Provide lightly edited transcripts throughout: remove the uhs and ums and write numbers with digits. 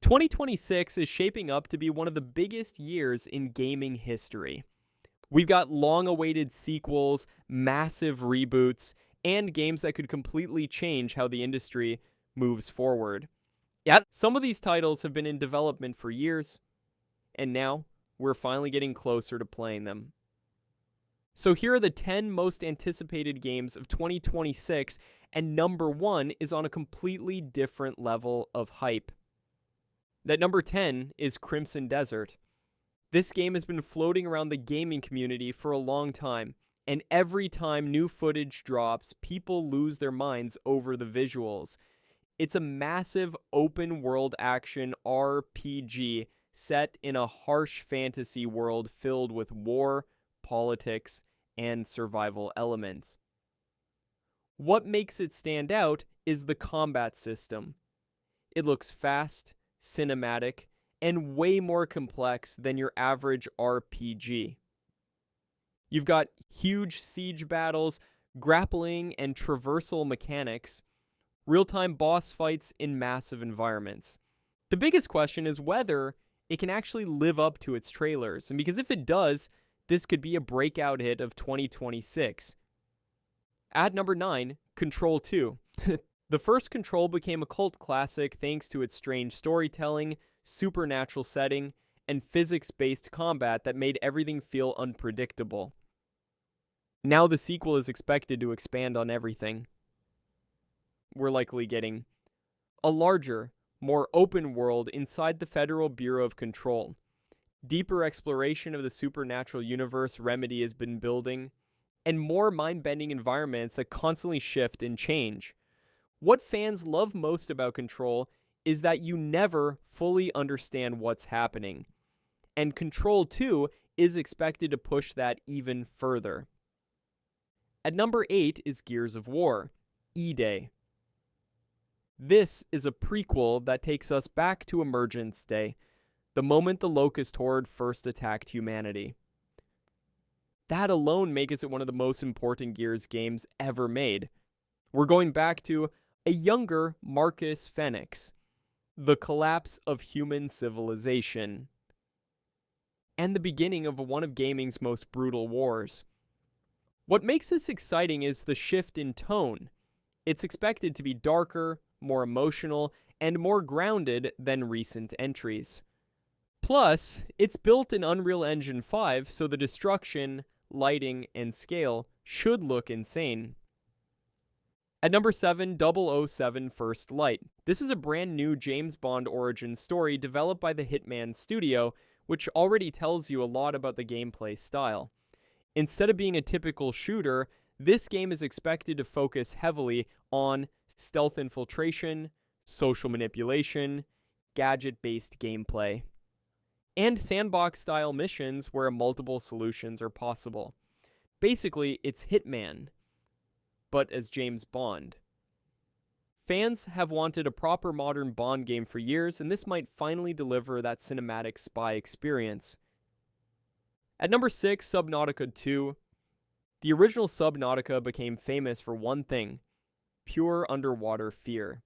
2026 is shaping up to be one of the biggest years in gaming history. We've got long-awaited sequels, massive reboots, and games that could completely change how the industry moves forward. Yeah, some of these titles have been in development for years, and now we're finally getting closer to playing them. So here are the 10 most anticipated games of 2026, and number 1 is on a completely different level of hype. At number 10 is Crimson Desert. This game has been floating around the gaming community for a long time, and every time new footage drops, people lose their minds over the visuals. It's a massive open-world action RPG set in a harsh fantasy world filled with war, politics, and survival elements. What makes it stand out is the combat system. It looks fast, cinematic, and way more complex than your average RPG. You've got huge siege battles, grappling and traversal mechanics, real-time boss fights in massive environments. The biggest question is whether it can actually live up to its trailers, and because if it does, this could be a breakout hit of 2026. At number 9, Control 2. The first Control became a cult classic thanks to its strange storytelling, supernatural setting, and physics-based combat that made everything feel unpredictable. Now the sequel is expected to expand on everything. We're likely getting a larger, more open world inside the Federal Bureau of Control, deeper exploration of the supernatural universe Remedy has been building, and more mind-bending environments that constantly shift and change. What fans love most about Control is that you never fully understand what's happening, and Control 2 is expected to push that even further. At number 8 is Gears of War, E-Day. This is a prequel that takes us back to Emergence Day, the moment the Locust Horde first attacked humanity. That alone makes it one of the most important Gears games ever made. We're going back to a younger Marcus Fenix, the collapse of human civilization, and the beginning of one of gaming's most brutal wars. What makes this exciting is the shift in tone. It's expected to be darker, more emotional, and more grounded than recent entries. Plus, it's built in Unreal Engine 5, so the destruction, lighting, and scale should look insane. At number 7, 007 First Light. This is a brand new James Bond origin story developed by the Hitman Studio, which already tells you a lot about the gameplay style. Instead of being a typical shooter, this game is expected to focus heavily on stealth infiltration, social manipulation, gadget-based gameplay, and sandbox-style missions where multiple solutions are possible. Basically, it's Hitman, but as James Bond. Fans have wanted a proper modern Bond game for years, and this might finally deliver that cinematic spy experience. At number 6, Subnautica 2. The original Subnautica became famous for one thing: pure underwater fear.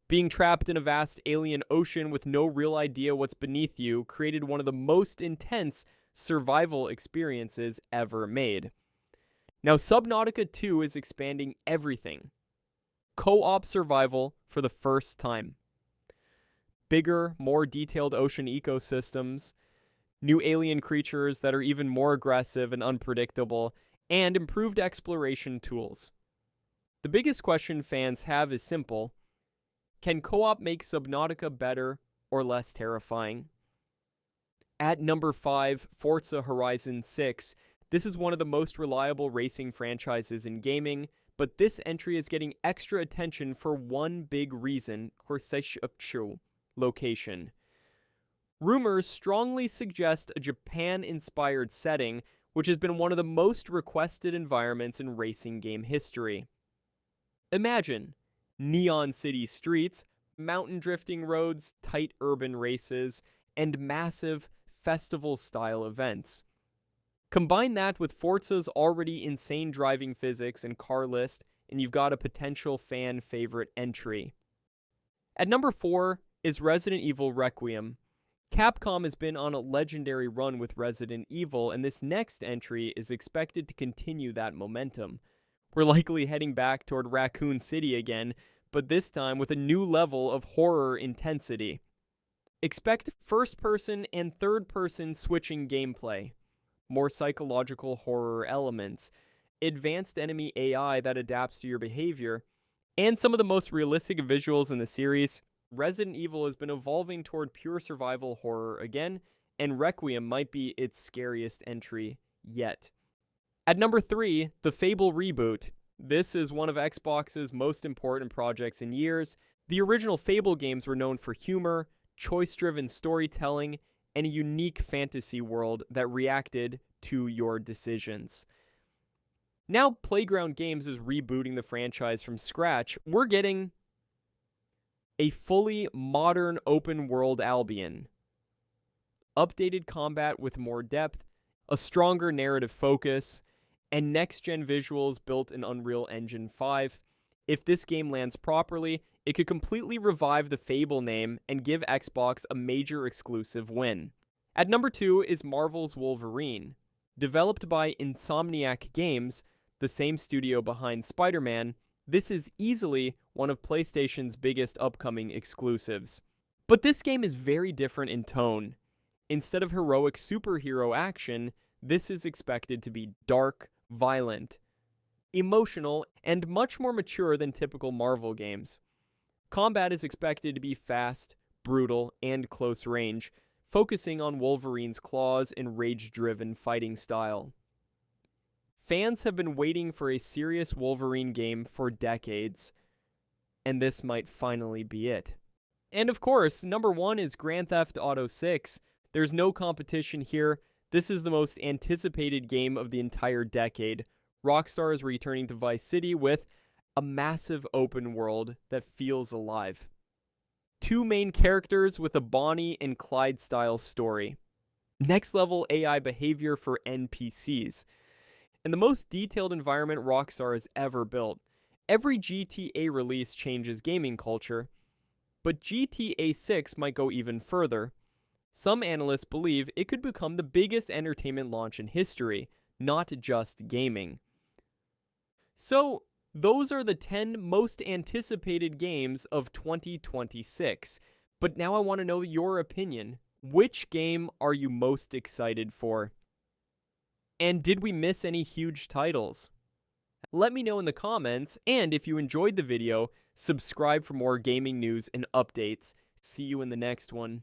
Being trapped in a vast alien ocean with no real idea what's beneath you created one of the most intense survival experiences ever made. Now, Subnautica 2 is expanding everything. Co-op survival for the first time. Bigger, more detailed ocean ecosystems, new alien creatures that are even more aggressive and unpredictable, and improved exploration tools. The biggest question fans have is simple: can co-op make Subnautica better or less terrifying? At number 5, Forza Horizon 6. This is one of the most reliable racing franchises in gaming, but this entry is getting extra attention for one big reason: Korseshu location. Rumors strongly suggest a Japan-inspired setting, which has been one of the most requested environments in racing game history. Imagine neon city streets, mountain drifting roads, tight urban races, and massive festival-style events. Combine that with Forza's already insane driving physics and car list, and you've got a potential fan favorite entry. At number 4 is Resident Evil Requiem. Capcom has been on a legendary run with Resident Evil, and this next entry is expected to continue that momentum. We're likely heading back toward Raccoon City again, but this time with a new level of horror intensity. Expect first-person and third-person switching gameplay, more psychological horror elements, advanced enemy AI that adapts to your behavior, and some of the most realistic visuals in the series. Resident Evil has been evolving toward pure survival horror again, and Requiem might be its scariest entry yet. At number 3, the Fable reboot. This is one of Xbox's most important projects in years. The original Fable games were known for humor, choice-driven storytelling, and a unique fantasy world that reacted to your decisions. Now Playground Games is rebooting the franchise from scratch. We're getting a fully modern open-world Albion. Updated combat with more depth, a stronger narrative focus, and next-gen visuals built in Unreal Engine 5. If this game lands properly, it could completely revive the Fable name and give Xbox a major exclusive win. At number 2 is Marvel's Wolverine. Developed by Insomniac Games, the same studio behind Spider-Man, this is easily one of PlayStation's biggest upcoming exclusives. But this game is very different in tone. Instead of heroic superhero action, this is expected to be dark, violent, emotional, and much more mature than typical Marvel games. Combat is expected to be fast, brutal, and close range, focusing on Wolverine's claws and rage-driven fighting style. Fans have been waiting for a serious Wolverine game for decades, and this might finally be it. And of course, number 1 is Grand Theft Auto 6. There's no competition here. This is the most anticipated game of the entire decade. Rockstar is returning to Vice City with a massive open world that feels alive. 2 main characters with a Bonnie and Clyde style story. Next level AI behavior for NPCs. And the most detailed environment Rockstar has ever built. Every GTA release changes gaming culture, but GTA 6 might go even further. Some analysts believe it could become the biggest entertainment launch in history, not just gaming. So, those are the 10 most anticipated games of 2026. But now I want to know your opinion. Which game are you most excited for? And did we miss any huge titles? Let me know in the comments, and if you enjoyed the video, subscribe for more gaming news and updates. See you in the next one.